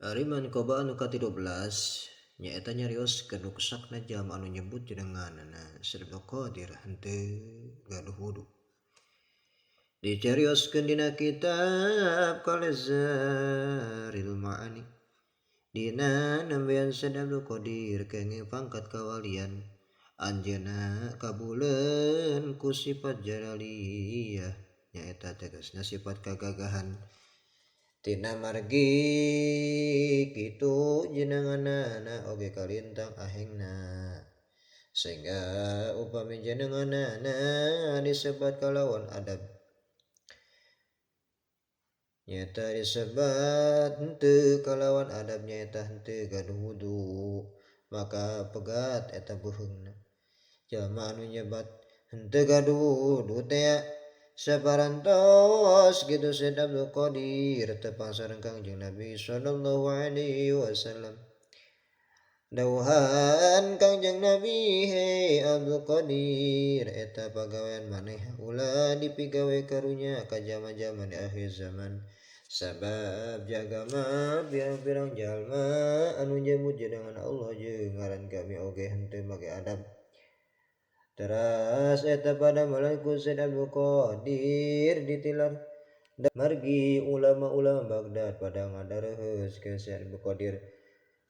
Ariman koba anu ka-13 nyaeta nyarios kadukesakna jam anu nyebut jenenganna Abdul Qadir henteu gaduh wudu. Dicarioskeun dina kitab Qalazaril Ma'ani dina nambean Said Abdul Qadir kenging pangkat kawalian anjeunna kabuleun ku sifat jalaliyah nyaeta tegasna sifat kagagahan tina margi kitu jenenganana oge kalintang ahengna sehingga upami jenenganana disebat kalawan adab nyaeta disebat henteu kalawan adab nyaeta henteu gaduh wudu maka pegat eta beuheungna jalma anu nyebat henteu gaduh wudu teh saparantos kitu Said Abdul Qadir tepang sareng Kangjeng Nabi sallallahu alaihi wasallam. Dawuhan Kangjeng Nabi hei Abdul Qadir eta pagawean maneh ulah dipigawe karunya ka jama-jama di akhir zaman sabab jagama pirang-pirang jalma anu nyebut jenengan Allah jeung ngaran kami oge henteu make adab. Teras eta pada malaku Said Abdul Qadir ditilar margi ulama-ulama Baghdad pada ngadareus ke Said Abdul Qadir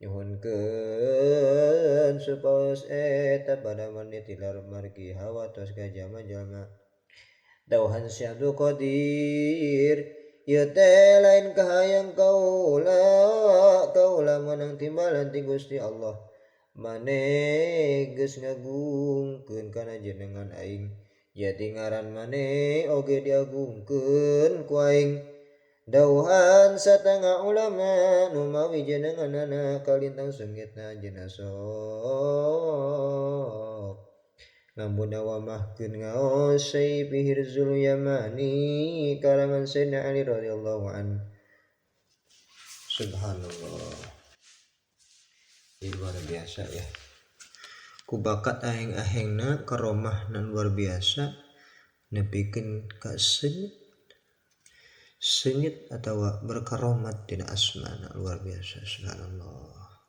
nyuhunkeun supaos eta pada manitilar margi hawa tos ka jalma-jalma. Dawuhan Said Abdul Qadir ieu teh lain kahayang kaula menang timbalan ti Gusti Allah maneh geus ngagungkeun kana jenengan aing jadi ngaran maneh oge diagungkeun ku aing. Dawuhan satengah ulama nu mawi jenenganana kalintang sengitna anjeunna sok ngambuna wamahkeun ngaos Sayfi Hirzul Yamani karangan Sayyidina Ali radhiyallahu an. Subhanallah. Luar biasa ya. Ku bakat aheng-ahengna karomahna luar biasa nepikeun ka sengit atawa berkaromat tina asmana luar biasa subhanallah.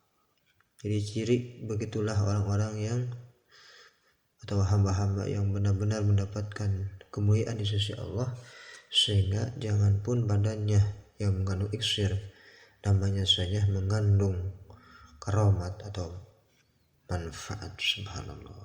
Jadi ciri begitulah orang-orang yang atau hamba-hamba yang benar-benar mendapatkan kemuliaan di sisi Allah sehingga jangan pun badannya yang mengandung iksir namanya saja mengandung karomat atau manfaat subhanallah.